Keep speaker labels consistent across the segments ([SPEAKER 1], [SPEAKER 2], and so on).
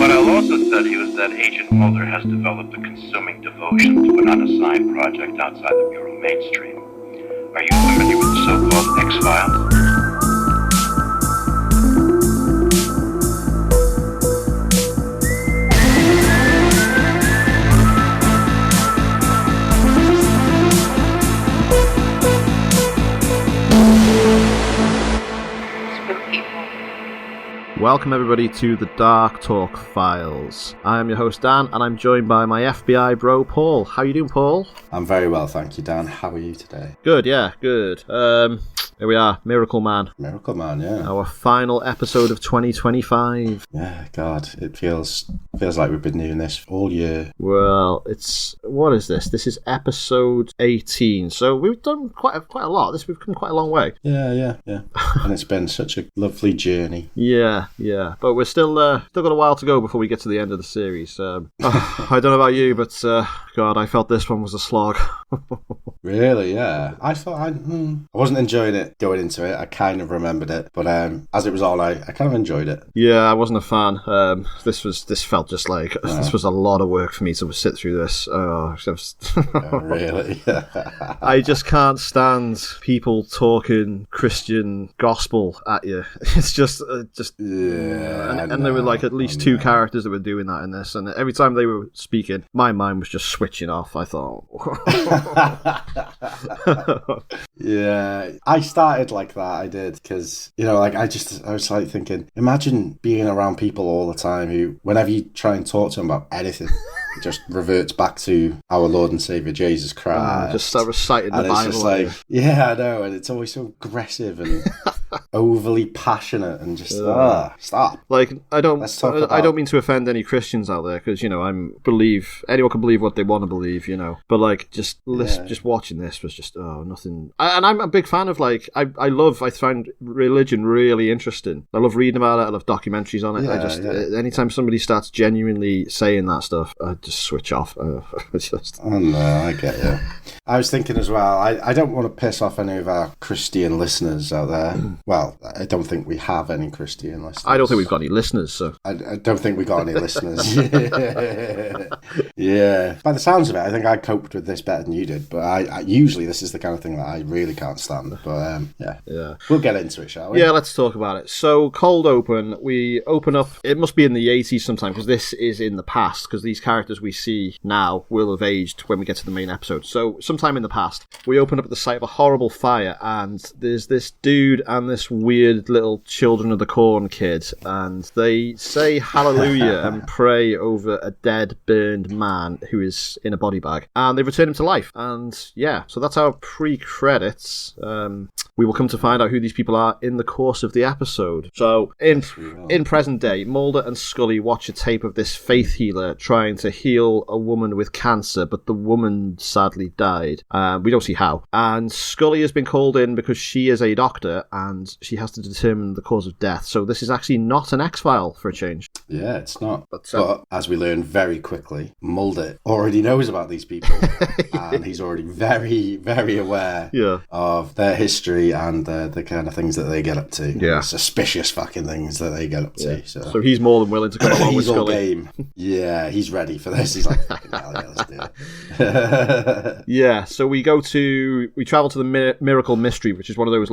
[SPEAKER 1] What I'll also tell you is that Agent Mulder has developed a consuming devotion to an unassigned project outside the Bureau mainstream. Are you familiar with the so-called X-Files?
[SPEAKER 2] Welcome everybody to the Dark Talk Files. I am your host Dan, and I'm joined by my FBI bro Paul. How you doing, Paul?
[SPEAKER 3] I'm very well, thank you, Dan. How are you today?
[SPEAKER 2] Good, yeah, good. Here we are, Miracle Man.
[SPEAKER 3] Miracle Man, yeah.
[SPEAKER 2] Our final episode of 2025.
[SPEAKER 3] Yeah, God, it feels like we've been doing this all year.
[SPEAKER 2] Well, what is this? This is episode 18. So we've done quite a lot. We've come quite a long way.
[SPEAKER 3] Yeah. And it's been such a lovely journey.
[SPEAKER 2] Yeah. But we're still got a while to go before we get to the end of the series. I don't know about you, but God, I felt this one was a slog.
[SPEAKER 3] Really? Yeah. I thought I wasn't enjoying it going into it. I kind of remembered it, but as it was on, I kind of enjoyed it.
[SPEAKER 2] Yeah, I wasn't a fan. This felt just like this was a lot of work for me to sit through this.
[SPEAKER 3] Oh, really?
[SPEAKER 2] I just can't stand people talking Christian gospel at you. It's just
[SPEAKER 3] yeah.
[SPEAKER 2] And there were like at least two characters that were doing that in this, and every time they were speaking, my mind was just switching off. I thought.
[SPEAKER 3] Yeah, I started like that. I did because I was like thinking, imagine being around people all the time who, whenever you try and talk to them about anything, it just reverts back to our Lord and Savior Jesus Christ.
[SPEAKER 2] Just start reciting the Bible.
[SPEAKER 3] It's just like, yeah, I know, and it's always so aggressive and overly passionate and just stop.
[SPEAKER 2] Like I don't mean to offend any Christians out there because anyone can believe what they want to believe, but like just watching this was just nothing. And I'm a big fan of I find religion really interesting. I love reading about it. I love documentaries on it. Anytime somebody starts genuinely saying that stuff, I just switch off.
[SPEAKER 3] Oh no, I get you. I was thinking as well, I don't want to piss off any of our Christian listeners out there. Well, I don't think we have any Christian listeners.
[SPEAKER 2] I don't think we've got any listeners, so.
[SPEAKER 3] I don't think we got any listeners. Yeah. By the sounds of it, I think I coped with this better than you did, but I usually this is the kind of thing that I really can't stand. But yeah. We'll get into it, shall we?
[SPEAKER 2] Yeah, let's talk about it. So, cold open, we open up, it must be in the 80s sometime, because this is in the past, because these characters we see now will have aged when we get to the main episode. So, sometime in the past, we open up at the site of a horrible fire, and there's this dude and this weird little Children of the Corn kid, and they say hallelujah and pray over a dead, burned man who is in a body bag, and they return him to life. And yeah, so that's our pre-credits. We will come to find out who these people are in the course of the episode. So, in present day, Mulder and Scully watch a tape of this faith healer trying to heal a woman with cancer, but the woman sadly died. We don't see how. And Scully has been called in because she is a doctor, and she has to determine the cause of death. So this is actually not an X-File for a change.
[SPEAKER 3] Yeah, it's not. But as we learn very quickly, Mulder already knows about these people, and he's already very, very aware of their history and the kind of things that they get up to.
[SPEAKER 2] Yeah.
[SPEAKER 3] Suspicious fucking things that they get up to. So
[SPEAKER 2] he's more than willing to come along with Scully.
[SPEAKER 3] Game. Yeah, he's ready for this. He's like, fucking hell, yeah, let's do it.
[SPEAKER 2] Yeah, so we travel to the Miracle Mystery, which is one of those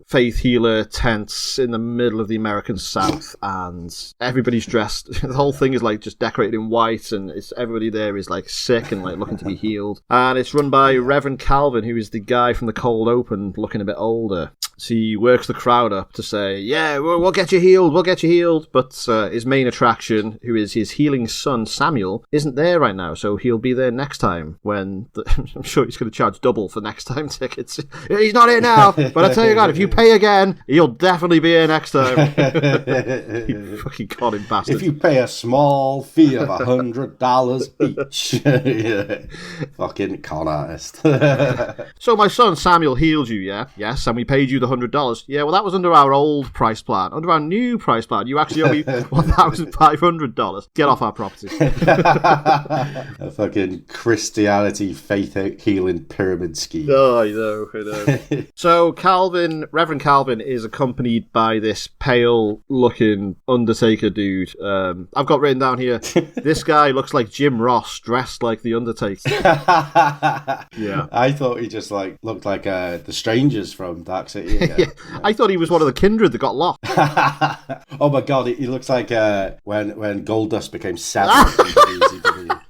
[SPEAKER 2] faith healer tents in the middle of the American South, and everybody's dressed. The whole thing is just decorated in white, and everybody there is sick and looking to be healed. And it's run by Reverend Calvin, who is the guy from the cold open, looking a bit older. So he works the crowd up to say, yeah, we'll get you healed. But his main attraction, who is his healing son, Samuel, isn't there right now. So he'll be there next time when I'm sure he's going to charge double for next time tickets. He's not here now, but I tell you what, if you pay again, he'll definitely be here next time. You fucking conning bastard.
[SPEAKER 3] If you pay a small fee of $100 each. Yeah. Fucking con artist.
[SPEAKER 2] So my son Samuel healed you, yeah? Yes, and we paid you the $100. Yeah, well, that was under our old price plan. Under our new price plan, you actually owe me $1,500. Get off our property.
[SPEAKER 3] A fucking Christianity faith healing pyramid scheme.
[SPEAKER 2] Oh, I know. So Reverend Calvin is accompanied by this pale-looking Undertaker dude. I've got written down here, this guy looks like Jim Ross dressed like the Undertaker. Yeah.
[SPEAKER 3] I thought he just looked like the strangers from Dark City again.
[SPEAKER 2] Yeah. I thought he was one of the kindred that got lost.
[SPEAKER 3] Oh my god, he looks like when Goldust became Savage in WCW.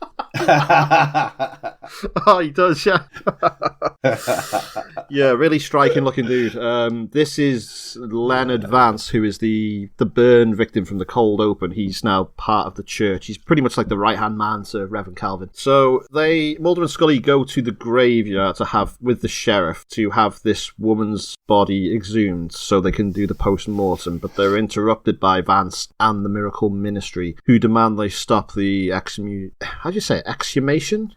[SPEAKER 2] Oh, he does, yeah. Yeah, really striking looking dude. This is Leonard Vance, who is the burn victim from the cold open. He's now part of the church. He's pretty much like the right-hand man to Reverend Calvin. So Mulder and Scully go to the graveyard with the sheriff to have this woman's body exhumed so they can do the post-mortem, but they're interrupted by Vance and the Miracle Ministry, who demand they stop the exhumation?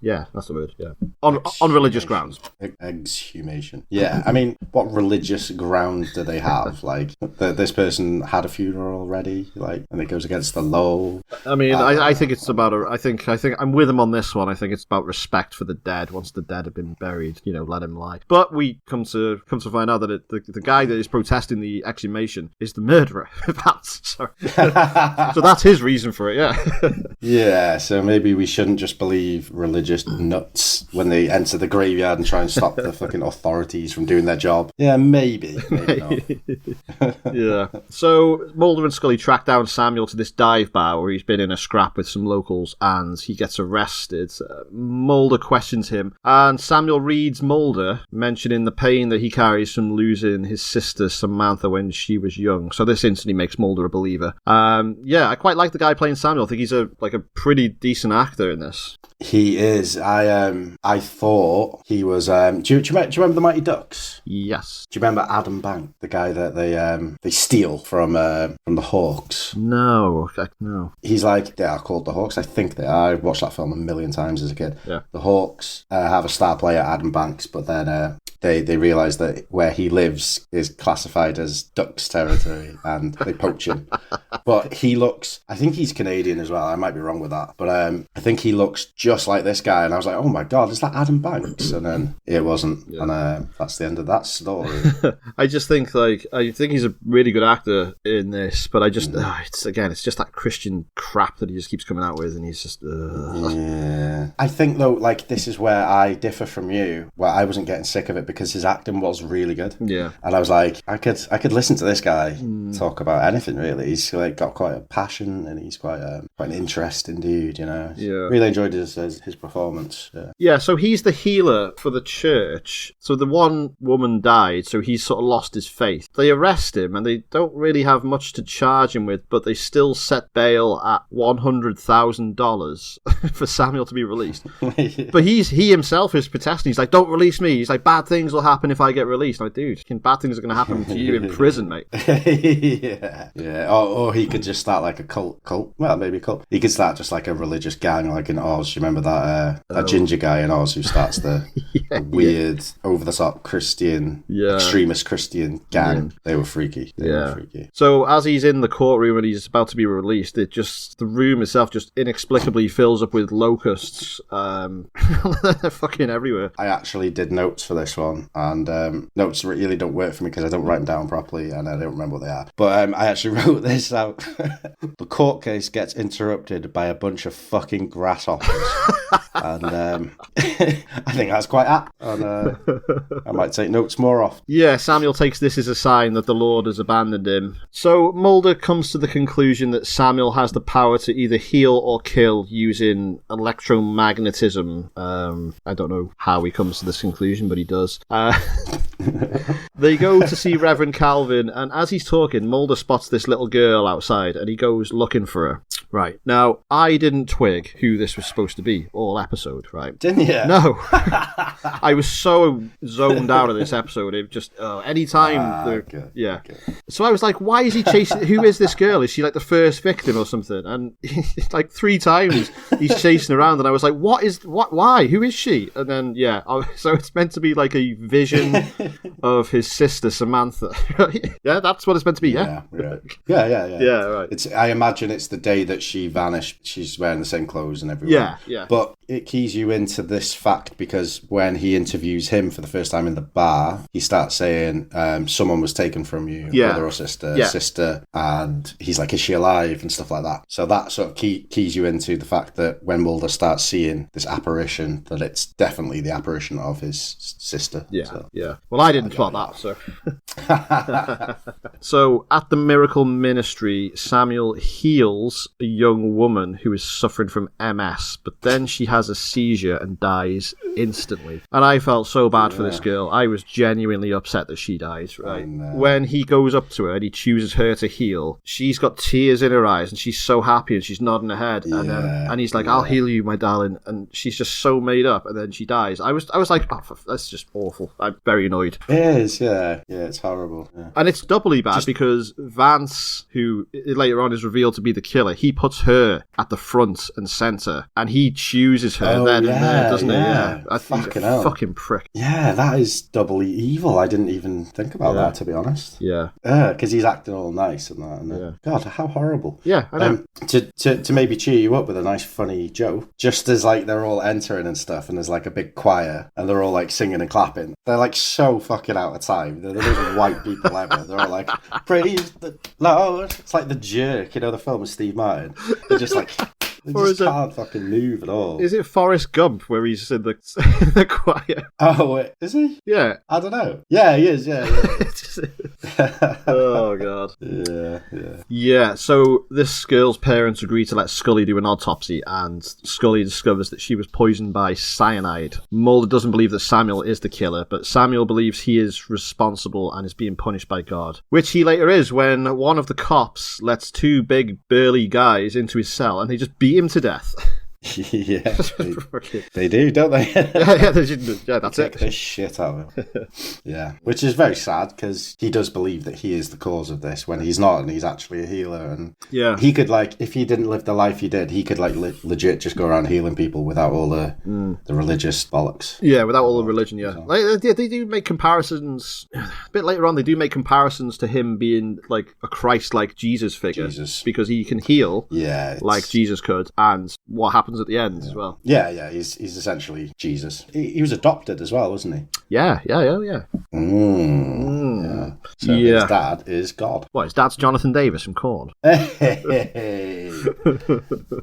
[SPEAKER 2] Yeah, that's the word. Yeah, on religious grounds.
[SPEAKER 3] Exhumation. Yeah, I mean, what religious ground do they have? Like, this person had a funeral already, and it goes against the law. I mean,
[SPEAKER 2] I think it's about I think I'm with him on this one. I think it's about respect for the dead. Once the dead have been buried, let him lie. But we come to find out that the guy that is protesting the exhumation is the murderer. So that's his reason for it. Yeah.
[SPEAKER 3] Yeah. So maybe we shouldn't just believe religious nuts when they enter the graveyard and try and stop the fucking authorities from doing their job. Yeah, maybe not.
[SPEAKER 2] Yeah. So Mulder and Scully track down Samuel to this dive bar where he's been in a scrap with some locals and he gets arrested. Mulder questions him and Samuel reads Mulder, mentioning the pain that he carries from losing his sister Samantha when she was young. So this instantly makes Mulder a believer. Yeah, I quite like the guy playing Samuel. I think he's a pretty decent actor in this.
[SPEAKER 3] He is. I thought he was. Do you remember the Mighty Ducks?
[SPEAKER 2] Yes.
[SPEAKER 3] Do you remember Adam Bank, the guy that they steal from the Hawks?
[SPEAKER 2] No.
[SPEAKER 3] He's they are called the Hawks. I think they are. I watched that film a million times as a kid.
[SPEAKER 2] Yeah.
[SPEAKER 3] The Hawks have a star player, Adam Banks, but then they realise that where he lives is classified as Ducks territory, and they poach him. But he looks. I think he's Canadian as well. I might be wrong with that, but I think he looks just like this guy, and I was like, oh my god, is that Adam Banks? And then it wasn't, yeah. And that's the end of that story.
[SPEAKER 2] I just think he's a really good actor in this, but I just it's just that Christian crap that he just keeps coming out with, and he's just
[SPEAKER 3] yeah. I think though, this is where I differ from you, where I wasn't getting sick of it because his acting was really good.
[SPEAKER 2] Yeah,
[SPEAKER 3] and I was like, I could listen to this guy talk about anything really. He's got quite a passion, and he's quite an interesting dude. Yeah, really enjoyed his performance.
[SPEAKER 2] Yeah, so he's the healer for the church. So the one woman died, so he's sort of lost his faith. They arrest him, and they don't really have much to charge him with, but they still set bail at $100,000 for Samuel to be released. But he himself is protesting. He's like, don't release me. He's like, bad things will happen if I get released. I'm like, dude, bad things are going to happen to you in prison, mate.
[SPEAKER 3] Yeah. Or he could just start a cult. Well, maybe a cult. He could start just a religious gang like in Oz. You remember that ginger guy in Oz who starts the weird, over-the-top Christian, extremist Christian gang? Yeah. They were freaky. They were freaky.
[SPEAKER 2] So as he's in the courtroom and he's about to be released, the room itself just inexplicably fills up with locusts. They're fucking everywhere.
[SPEAKER 3] I actually did notes for this one, and notes really don't work for me because I don't write them down properly and I don't remember what they are. But I actually wrote this out. The court case gets interrupted by a bunch of fucking grasshoppers. And I think that's quite apt. And I might take notes more often.
[SPEAKER 2] Yeah, Samuel takes this as a sign that the Lord has abandoned him. So Mulder comes to the conclusion that Samuel has the power to either heal or kill using electromagnetism. I don't know how he comes to this conclusion, but he does. They go to see Reverend Calvin, and as he's talking, Mulder spots this little girl outside, and he goes looking for her. Right. Now, I didn't twig who this was supposed to be all episode, right?
[SPEAKER 3] Didn't you?
[SPEAKER 2] No. I was so zoned out of this episode. It just, anytime.
[SPEAKER 3] Okay.
[SPEAKER 2] Yeah. Okay. So I was like, why is he chasing? Who is this girl? Is she like the first victim or something? And like 3 times he's chasing around, and I was like, why? Who is she? And then, so it's meant to be like a vision of his sister, Samantha. Yeah, that's what it's meant to be, yeah? Yeah, right.
[SPEAKER 3] I imagine it's the day that she vanished. She's wearing the same clothes and everything.
[SPEAKER 2] Yeah.
[SPEAKER 3] But it keys you into this fact because when he interviews him for the first time in the bar, he starts saying, someone was taken from you, brother or sister, and he's like, is she alive? And stuff like that. So that sort of keys you into the fact that when Mulder starts seeing this apparition, that it's definitely the apparition of his sister.
[SPEAKER 2] Yeah. Well, I didn't spot that, so. So, at the Miracle Ministry, Samuel heals a young woman who is suffering from MS, but then she has a seizure and dies instantly. And I felt so bad for this girl. I was genuinely upset that she dies, right? When he goes up to her and he chooses her to heal, she's got tears in her eyes and she's so happy and she's nodding her head. And he's like, I'll heal you, my darling. And she's just so made up, and then she dies. I was like, that's just awful. I'm very annoyed.
[SPEAKER 3] It is, yeah. Yeah, it's horrible. Yeah.
[SPEAKER 2] And it's doubly bad because Vance, who later on is revealed to be the killer, he puts her at the front and centre, and he chooses her then and there, doesn't he? Yeah. Fucking prick.
[SPEAKER 3] Yeah, that is doubly evil. I didn't even think about that, to be honest.
[SPEAKER 2] Yeah.
[SPEAKER 3] Because he's acting all nice and that. And God, how horrible.
[SPEAKER 2] Yeah, I know.
[SPEAKER 3] To maybe cheer you up with a nice, funny joke, just as like they're all entering and stuff, and there's like a big choir, and they're all like singing and clapping. They're like so fucking out of time. They're the most white people ever. They're all like, praise the Lord. It's like The Jerk, the film with Steve Martin. They're just like... They just can't fucking move at all.
[SPEAKER 2] Is it Forrest Gump where he's in the choir?
[SPEAKER 3] Oh, wait, is he?
[SPEAKER 2] Yeah.
[SPEAKER 3] I don't know. Yeah, he is, yeah.
[SPEAKER 2] Oh, God. Yeah, so this girl's parents agree to let Scully do an autopsy, and Scully discovers that she was poisoned by cyanide. Mulder doesn't believe that Samuel is the killer, but Samuel believes he is responsible and is being punished by God. Which he later is when one of the cops lets 2 big, burly guys into his cell, and they just beat him to death.
[SPEAKER 3] Yeah, they do, don't they?
[SPEAKER 2] That's it.
[SPEAKER 3] The shit out of him. Yeah, which is very sad because he does believe that he is the cause of this when he's not, and he's actually a healer. And he could if he didn't live the life he did, he could legit just go around healing people without all the religious bollocks.
[SPEAKER 2] Yeah, without all the religion. Yeah, they do make comparisons a bit later on. They do make comparisons to him being like a Christ-like Jesus figure, because he can heal, like Jesus could, and what happens at the end as well.
[SPEAKER 3] Yeah, he's essentially Jesus. He was adopted as well, wasn't he?
[SPEAKER 2] Yeah.
[SPEAKER 3] Yeah. So his dad is God.
[SPEAKER 2] What, his dad's Jonathan Davis from Korn?
[SPEAKER 3] Hey,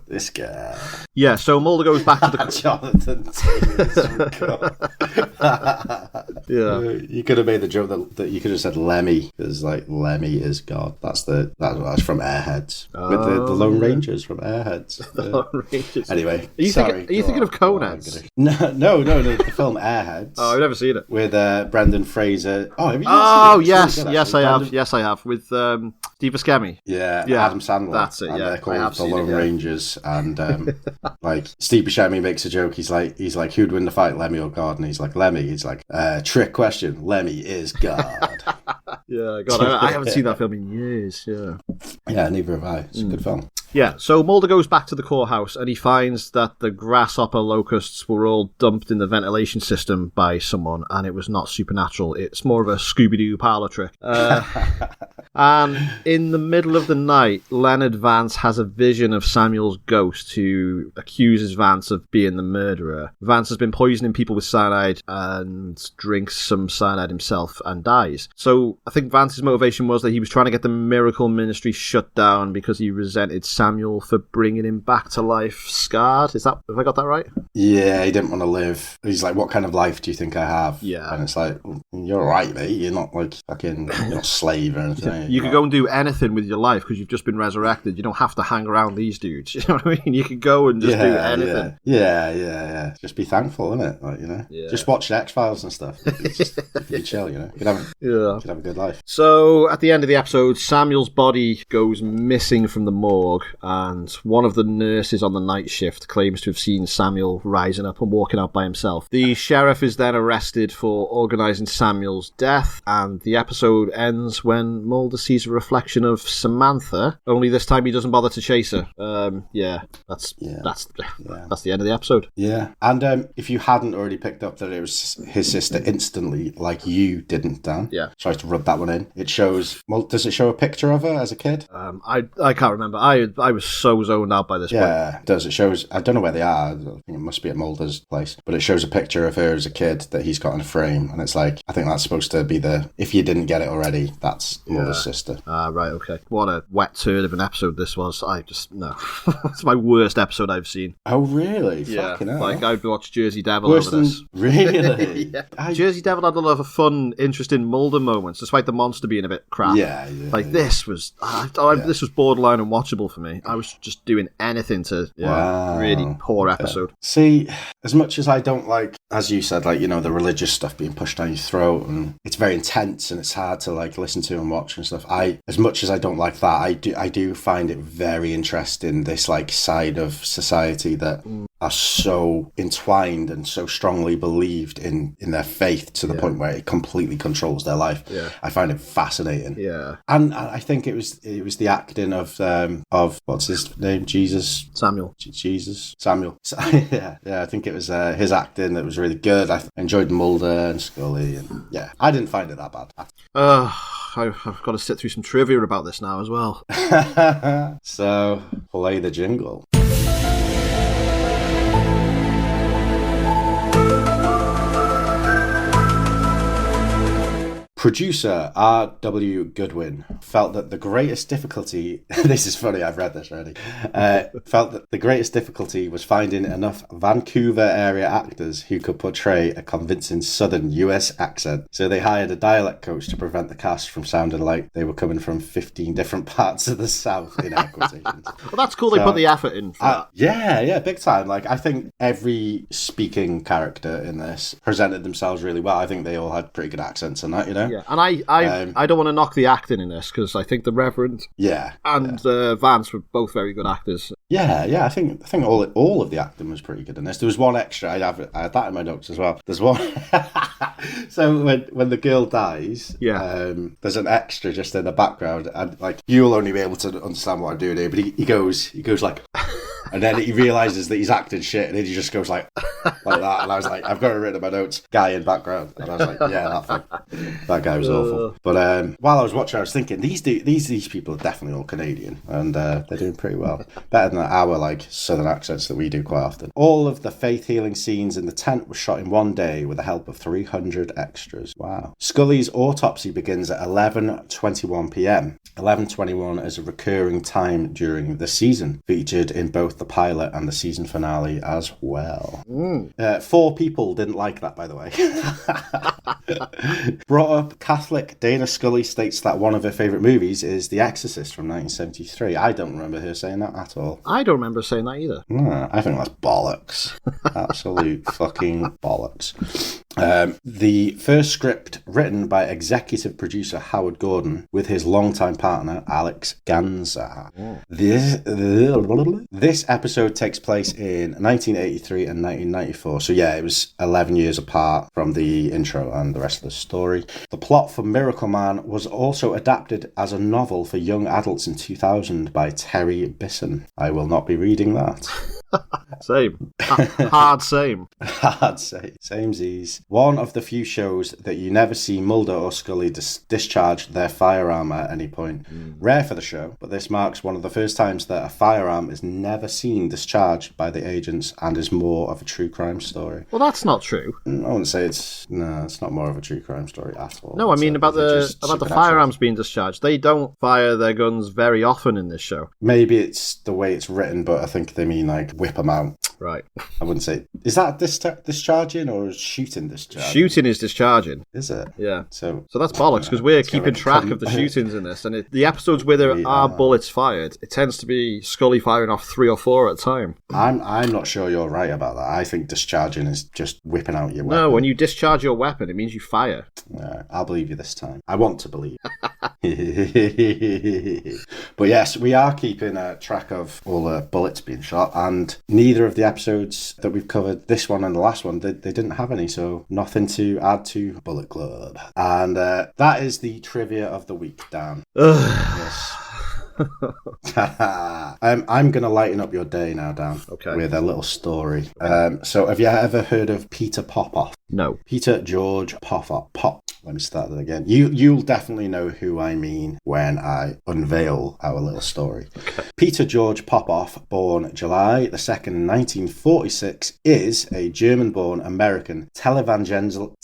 [SPEAKER 3] this guy.
[SPEAKER 2] Yeah, so Mulder goes back to the...
[SPEAKER 3] Jonathan Davis from Korn.
[SPEAKER 2] Yeah.
[SPEAKER 3] You could have made the joke that you could have said Lemmy, because like Lemmy is God. That's from Airheads. With the Lone Rangers from Airheads.
[SPEAKER 2] The Lone Rangers.
[SPEAKER 3] Anyway,
[SPEAKER 2] are you thinking of Coneheads?
[SPEAKER 3] No, the film Airheads.
[SPEAKER 2] Oh, I've never seen it.
[SPEAKER 3] With Brendan Fraser. Oh, have you
[SPEAKER 2] yes, I have. Yes, I have. With Steve Buscemi.
[SPEAKER 3] Yeah, Adam Sandler.
[SPEAKER 2] That's it.
[SPEAKER 3] And
[SPEAKER 2] yeah,
[SPEAKER 3] they're called the Lone Rangers. And like Steve Buscemi makes a joke. He's like, who'd win the fight, Lemmy or God? And he's like, Lemmy. He's like, trick question. Lemmy is God.
[SPEAKER 2] Yeah, God, I haven't seen that film in years.
[SPEAKER 3] Yeah, neither have I. It's a good film.
[SPEAKER 2] Yeah, so Mulder goes back to the courthouse and he finds that the grasshopper locusts were all dumped in the ventilation system by someone, and it was not supernatural. It's more of a Scooby-Doo parlor trick. And in the middle of the night, Leonard Vance has a vision of Samuel's ghost, who accuses Vance of being the murderer. Vance has been poisoning people with cyanide and drinks some cyanide himself and dies. So I think Vance's motivation was that he was trying to get the Miracle Ministry shut down because he resented Samuel for bringing him back to life scarred. Have I got that right?
[SPEAKER 3] Yeah, he didn't want to live. He's like, what kind of life do you think I have?
[SPEAKER 2] Yeah.
[SPEAKER 3] And it's like, you're alright, mate. You're not like fucking, you're not a slave or anything.
[SPEAKER 2] You could go and do anything with your life because you've just been resurrected. You don't have to hang around these dudes. You know what I mean? You could go and just do anything.
[SPEAKER 3] Yeah. Just be thankful, innit? Like, Just watch the X-Files and stuff. It's just be chill, You could have a good life. life.
[SPEAKER 2] So, at the end of the episode, Samuel's body goes missing from the morgue, and one of the nurses on the night shift claims to have seen Samuel rising up and walking out by himself. The sheriff is then arrested for organising Samuel's death, and the episode ends when Mulder sees a reflection of Samantha, only this time he doesn't bother to chase her. That's the end of the episode.
[SPEAKER 3] Yeah, and if you hadn't already picked up that it was his sister instantly, like you didn't, Dan.
[SPEAKER 2] Yeah.
[SPEAKER 3] Sorry to rub that one in. It shows, well, does it show a picture of her as a kid?
[SPEAKER 2] I can't remember. I was so zoned out by this point.
[SPEAKER 3] Yeah, it does. It shows, I don't know where they are. I think it must be at Mulder's place. But it shows a picture of her as a kid that he's got in a frame. And it's like, I think that's supposed to be if you didn't get it already, that's Mulder's sister.
[SPEAKER 2] Right, okay. What a wet turd of an episode this was. No. It's my worst episode I've seen.
[SPEAKER 3] Oh, really?
[SPEAKER 2] Yeah.
[SPEAKER 3] Fucking hell.
[SPEAKER 2] Like, I'd watch Jersey Devil
[SPEAKER 3] Worse
[SPEAKER 2] over
[SPEAKER 3] than,
[SPEAKER 2] this.
[SPEAKER 3] Really?
[SPEAKER 2] Yeah. Jersey Devil had a lot of fun, interesting Mulder moments, despite the monster being a bit crap.
[SPEAKER 3] Yeah.
[SPEAKER 2] This was this was borderline unwatchable for me. I was just doing anything to really poor episode.
[SPEAKER 3] See, as much as I don't like, as you said, like, you know, the religious stuff being pushed down your throat, and it's very intense and it's hard to like listen to and watch and stuff. As much as I don't like that, I do find it very interesting, this like side of society that are so entwined and so strongly believed in their faith to the point where it completely controls their life.
[SPEAKER 2] Yeah.
[SPEAKER 3] I find it fascinating.
[SPEAKER 2] Yeah.
[SPEAKER 3] And I think it was the acting of what's his name?
[SPEAKER 2] Samuel.
[SPEAKER 3] Samuel. Yeah, I think it was his acting that was really good. I enjoyed Mulder and Scully, and yeah, I didn't find it that bad.
[SPEAKER 2] I've got to sit through some trivia about this now as well.
[SPEAKER 3] So, play the jingle. Producer R.W. Goodwin felt that the greatest difficulty, this is funny, I've read this already, felt that the greatest difficulty was finding enough Vancouver area actors who could portray a convincing southern US accent. So they hired a dialect coach to prevent the cast from sounding like they were coming from 15 different parts of the South, in air quotations.
[SPEAKER 2] Well, that's cool, they put the effort in for that.
[SPEAKER 3] Yeah, big time. Like, I think every speaking character in this presented themselves really well. I think they all had pretty good accents and that, you know?
[SPEAKER 2] Yeah, and I don't want to knock the acting in this, because I think the Reverend and Vance were both very good actors.
[SPEAKER 3] Yeah, I think all of the acting was pretty good in this. There was one extra, I had that in my notes as well. There's one, so when the girl dies, there's an extra just in the background, and like, you'll only be able to understand what I'm doing here, but he goes like, and then he realises that he's acting shit, and then he just goes like that, and I was like, I've got it written in my notes, guy in background, and I was like, yeah, that guy was awful. But while I was watching, I was thinking, these people are definitely all Canadian, and they're doing pretty well, better than our like southern accents that we do quite often. All of the faith healing scenes in the tent were shot in one day with the help of 300 extras. Wow. Scully's autopsy begins at 11:21 p.m. 11:21 is a recurring time during the season, featured in both the pilot and the season finale as well. 4 people didn't like that, by the way. Brought up Catholic Dana Scully states that one of her favourite movies is The Exorcist from 1973. I don't remember her saying that at all.
[SPEAKER 2] I don't remember saying that either.
[SPEAKER 3] I think that's bollocks. Absolute fucking bollocks. The first script written by executive producer Howard Gordon with his longtime partner Alex Ganza. This episode takes place in 1983 and 1994. So yeah, it was 11 years apart from the intro and the rest of the story. The plot for Miracle Man was also adapted as a novel for young adults in 2000 by Terry Bisson. I will not be reading that.
[SPEAKER 2] Same. Hard same.
[SPEAKER 3] Hard same. Samesies. One of the few shows that you never see Mulder or Scully discharge their firearm at any point. Rare for the show, but this marks one of the first times that a firearm is never seen discharged by the agents and is more of a true crime story.
[SPEAKER 2] Well, that's not true.
[SPEAKER 3] I wouldn't say it's not more of a true crime story at all.
[SPEAKER 2] No, I mean about the firearms being discharged. They don't fire their guns very often in this show.
[SPEAKER 3] Maybe it's the way it's written, but I think they mean like whip them out.
[SPEAKER 2] Right.
[SPEAKER 3] I wouldn't say... Is that discharging or is shooting discharging?
[SPEAKER 2] Shooting is discharging.
[SPEAKER 3] Is it?
[SPEAKER 2] Yeah.
[SPEAKER 3] So
[SPEAKER 2] that's bollocks, because we're keeping track of the shootings in this, and the episodes where there are bullets fired, it tends to be Scully firing off 3 or 4 at a time.
[SPEAKER 3] I'm not sure you're right about that. I think discharging is just whipping out your weapon.
[SPEAKER 2] No, when you discharge your weapon, it means you fire.
[SPEAKER 3] I'll believe you this time. I want to believe. But yes, we are keeping track of all the bullets being shot, and neither of the episodes that we've covered, this one and the last one, they didn't have any, so nothing to add to Bullet Club. And that is the trivia of the week, Dan. Yes. I'm going to lighten up your day now, Dan, with a little story. So have you ever heard of Peter Popoff?
[SPEAKER 2] No.
[SPEAKER 3] Peter George Popoff. Let me start that again. You'll definitely know who I mean when I unveil our little story. Okay. Peter George Popoff, born July the 2nd, 1946, is a German-born American televangelist.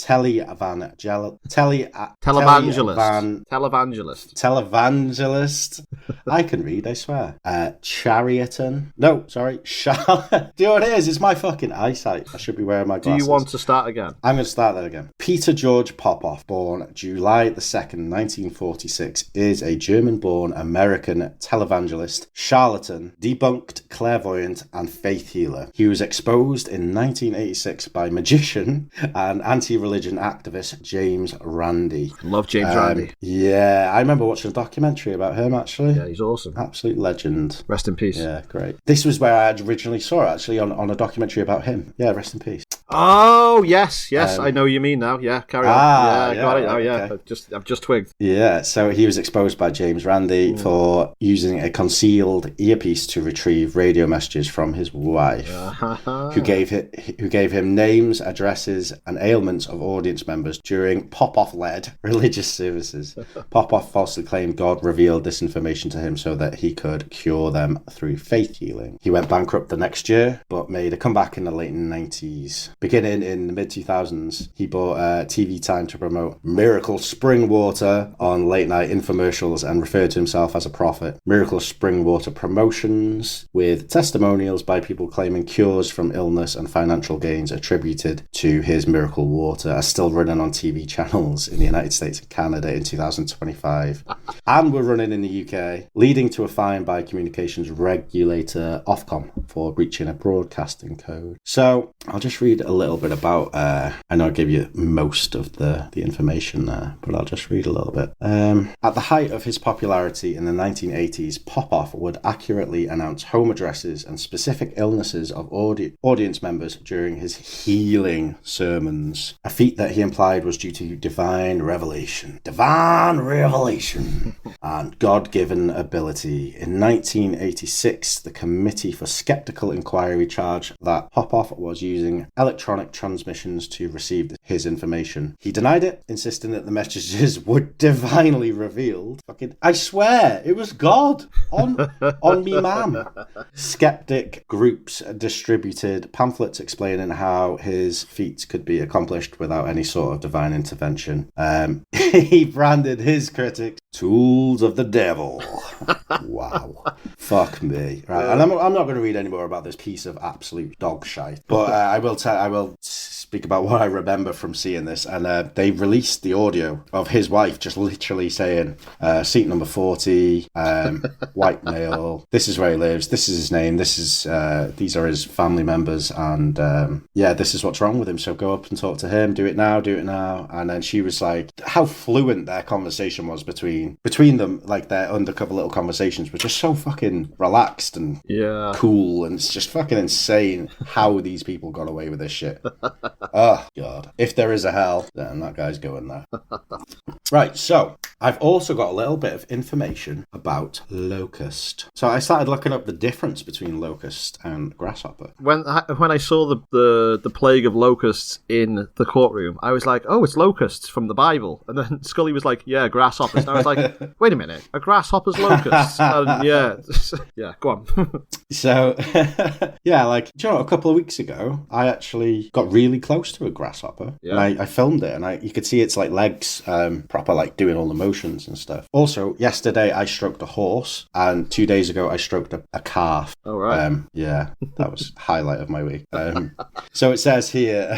[SPEAKER 3] I can read, I swear. Charlatan. No, sorry. Do you know what it is? It's my fucking eyesight. I should be wearing my glasses.
[SPEAKER 2] Do you want to start again?
[SPEAKER 3] I'm going to start that again. Peter George Popoff, born July the 2nd, 1946, is a German-born American televangelist, charlatan, debunked clairvoyant, and faith healer. He was exposed in 1986 by magician and anti-religion activist James Randi.
[SPEAKER 2] Love James Randi.
[SPEAKER 3] Yeah, I remember watching a documentary about him, actually.
[SPEAKER 2] Yeah, he's awesome.
[SPEAKER 3] Absolute legend.
[SPEAKER 2] Rest in peace.
[SPEAKER 3] Yeah, great. This was where I originally saw it, actually, on a documentary about him. Yeah, rest in peace.
[SPEAKER 2] Oh, yes, I know what you mean now. Yeah, carry on. Yeah, got it. Oh, yeah, okay. I've just twigged.
[SPEAKER 3] Yeah, so he was exposed by James Randi for using a concealed earpiece to retrieve radio messages from his wife, who gave him names, addresses, and ailments of audience members during Popoff-led religious services. Popoff falsely claimed God revealed this information to him so that he could cure them through faith healing. He went bankrupt the next year, but made a comeback in the late 90s. Beginning in the mid-2000s, he bought TV time to promote Miracle Spring Water on late-night infomercials and referred to himself as a prophet. Miracle Spring Water promotions with testimonials by people claiming cures from illness and financial gains attributed to his miracle water are still running on TV channels in the United States and Canada in 2025. And were running in the UK, leading to a fine by communications regulator Ofcom for breaching a broadcasting code. So I'll just read a little bit about, I know I gave you most of the information there, but I'll just read a little bit. At the height of his popularity in the 1980s, Popoff would accurately announce home addresses and specific illnesses of audience members during his healing sermons, a feat that he implied was due to divine revelation and God-given ability. In 1986, the Committee for Skeptical Inquiry charged that Popoff was using electronic transmissions to receive his information. He denied it, insisting that the messages were divinely revealed. I swear, it was God on me, man. Skeptic groups distributed pamphlets explaining how his feats could be accomplished without any sort of divine intervention. He branded his critics tools of the devil. Wow. Fuck me. Right, and I'm not going to read any more about this piece of absolute dog shite, but I will speak about what I remember from seeing this. And they released the audio of his wife just literally saying, seat number 40, white male, this is where he lives, this is his name, these are his family members, and this is what's wrong with him, so go up and talk to him, do it now. And then she was like, how fluent their conversation was between them, like their undercover little conversations were just so fucking relaxed and cool, and it's just fucking insane how these people got away with this shit. Oh, God. If there is a hell, then that guy's going there. Right, so I've also got a little bit of information about locust. So I started looking up the difference between locust and grasshopper.
[SPEAKER 2] When I saw the plague of locusts in the courtroom, I was like, oh, it's locusts from the Bible. And then Scully was like, yeah, grasshoppers. And I was like, wait a minute, are grasshoppers locusts? Yeah, go on.
[SPEAKER 3] So, yeah, like, do you know, a couple of weeks ago, I actually got really close to a grasshopper. Yeah. And I filmed it, and you could see its like legs proper like doing all the emotions and stuff. Also, yesterday I stroked a horse, and 2 days ago I stroked a calf.
[SPEAKER 2] All right.
[SPEAKER 3] Yeah, that was highlight of my week. So it says here,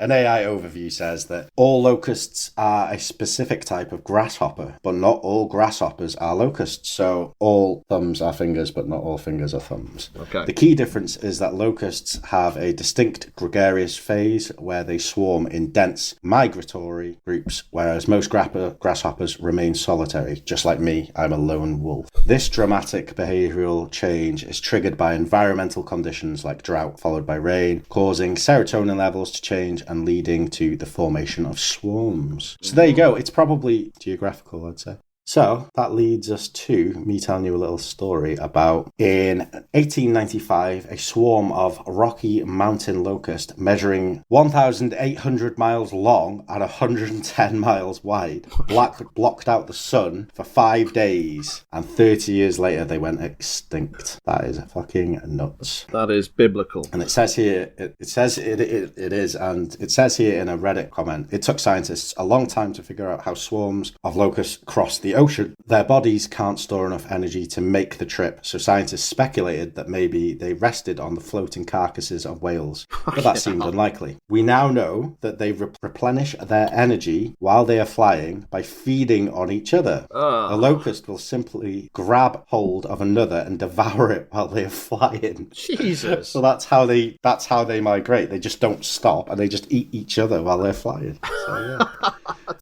[SPEAKER 3] an AI overview says that all locusts are a specific type of grasshopper, but not all grasshoppers are locusts. So all thumbs are fingers, but not all fingers are thumbs.
[SPEAKER 2] Okay.
[SPEAKER 3] The key difference is that locusts have a distinct gregarious phase where they swarm in dense migratory groups, whereas most grasshoppers remain solitary. Just like me, I'm a lone wolf. This dramatic behavioral change is triggered by environmental conditions like drought followed by rain, causing serotonin levels to change and leading to the formation of swarms. So there you go. It's probably geographical, I'd say. So that leads us to me telling you a little story about in 1895, a swarm of Rocky Mountain locust measuring 1,800 miles long and 110 miles wide blocked out the sun for 5 days, and 30 years later they went extinct. That is fucking nuts.
[SPEAKER 2] That is biblical.
[SPEAKER 3] And it says here, it says it is, and it says here in a Reddit comment, it took scientists a long time to figure out how swarms of locusts cross the ocean. Their bodies can't store enough energy to make the trip, so scientists speculated that maybe they rested on the floating carcasses of whales, but that seemed unlikely. We now know that they replenish their energy while they are flying by feeding on each other. A locust will simply grab hold of another and devour it while they are flying.
[SPEAKER 2] Jesus.
[SPEAKER 3] So that's how they migrate. They just don't stop and they just eat each other while they're flying. So yeah.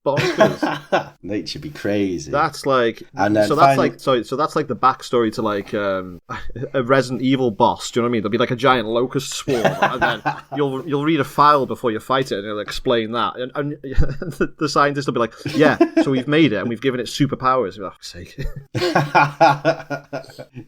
[SPEAKER 2] Bonkers.
[SPEAKER 3] Nature be crazy.
[SPEAKER 2] That's like,
[SPEAKER 3] and then
[SPEAKER 2] so that's like the backstory to like a Resident Evil boss. Do you know what I mean? There'll be like a giant locust swarm, and then you'll read a file before you fight it, and it'll explain that. And the scientist will be like, "Yeah, so we've made it, and we've given it superpowers." For fuck's sake.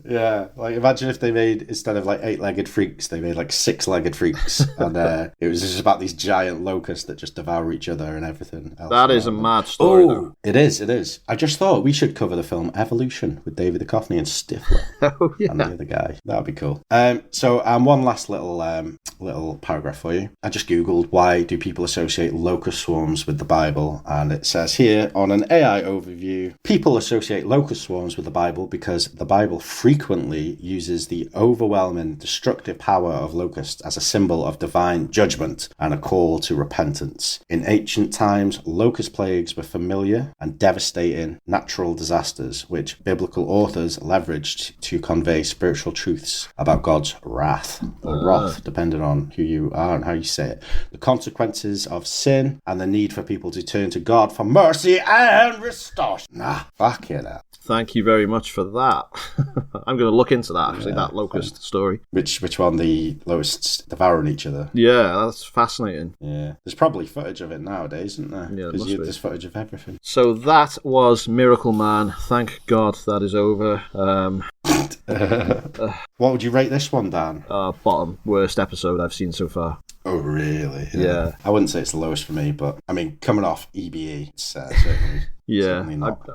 [SPEAKER 3] Yeah, like imagine if they made, instead of like 8-legged freaks, they made like 6-legged freaks, and it was just about these giant locusts that just devour each other and everything else.
[SPEAKER 2] That is a mad story. Though.
[SPEAKER 3] It is. I just thought we should cover the film Evolution with David Duchovny and Stifler.
[SPEAKER 2] Oh yeah,
[SPEAKER 3] and the other guy. That'd be cool. So one last little paragraph for you. I just googled why do people associate locust swarms with the Bible, and it says here on an AI overview, people associate locust swarms with the Bible because the Bible frequently uses the overwhelming destructive power of locusts as a symbol of divine judgment and a call to repentance. In ancient times, locust plagues were familiar and devastating natural disasters which biblical authors leveraged to convey spiritual truths about God's wrath, or wrath, depending on who you are and how you say it, the consequences of sin, and the need for people to turn to God for mercy and restoration. Fuck you now.
[SPEAKER 2] Thank you very much for that. I'm going to look into that, actually, that locust story.
[SPEAKER 3] Which one? The locusts devouring each other?
[SPEAKER 2] Yeah, that's fascinating.
[SPEAKER 3] Yeah. There's probably footage of it naudays, isn't there?
[SPEAKER 2] Yeah,
[SPEAKER 3] because there's footage of everything.
[SPEAKER 2] So that was Miracle Man. Thank God that is over.
[SPEAKER 3] What would you rate this one, Dan?
[SPEAKER 2] Bottom. Worst episode I've seen so far.
[SPEAKER 3] Oh, really?
[SPEAKER 2] Yeah.
[SPEAKER 3] I wouldn't say it's the lowest for me, but, I mean, coming off EBE, it's certainly...
[SPEAKER 2] Yeah,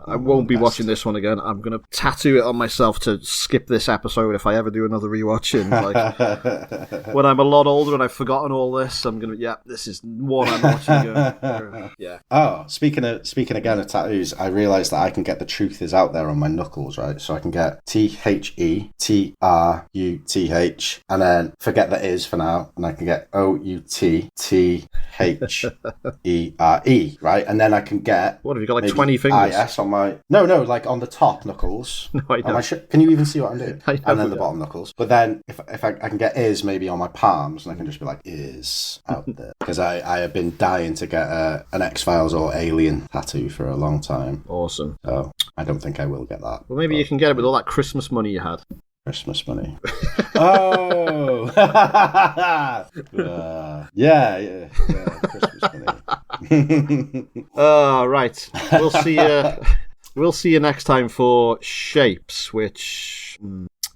[SPEAKER 2] I won't be watching this one again. I'm going to tattoo it on myself to skip this episode if I ever do another rewatching. Like, when I'm a lot older and I've forgotten all this, I'm going to, this is one I'm watching again. Yeah.
[SPEAKER 3] Oh, speaking again of tattoos, I realised that I can get the truth is out there on my knuckles, right? So I can get THETRUTH, and then forget the is for now, and I can get OUTTHERE, right? And then I can get...
[SPEAKER 2] What have you got, like 20 fingers?
[SPEAKER 3] IS on my... No, like on the top knuckles.
[SPEAKER 2] No, I don't.
[SPEAKER 3] Can you even see what I'm doing?
[SPEAKER 2] I know,
[SPEAKER 3] and then the bottom knuckles. But then if I can get is maybe on my palms, and I can just be like, is out there. Because I have been dying to get an X-Files or Alien tattoo for a long time.
[SPEAKER 2] Awesome.
[SPEAKER 3] So I don't think I will get that.
[SPEAKER 2] Well, maybe you can get it with all that Christmas money you had.
[SPEAKER 3] Christmas money. Oh! Yeah, Christmas money.
[SPEAKER 2] Right. We'll see you next time for Shapes, which...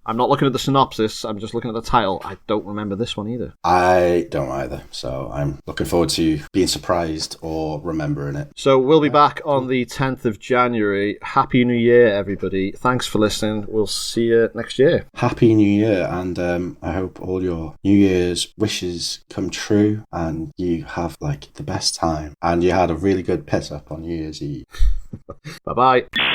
[SPEAKER 2] I'm not looking at the synopsis, I'm just looking at the title. I don't remember this one either.
[SPEAKER 3] I don't either, so I'm looking forward to being surprised or remembering it.
[SPEAKER 2] So we'll be back on the 10th of January. Happy New Year, everybody. Thanks for listening. We'll see you next year.
[SPEAKER 3] Happy New Year, and I hope all your New Year's wishes come true and you have, like, the best time. And you had a really good piss up on New Year's Eve.
[SPEAKER 2] Bye-bye.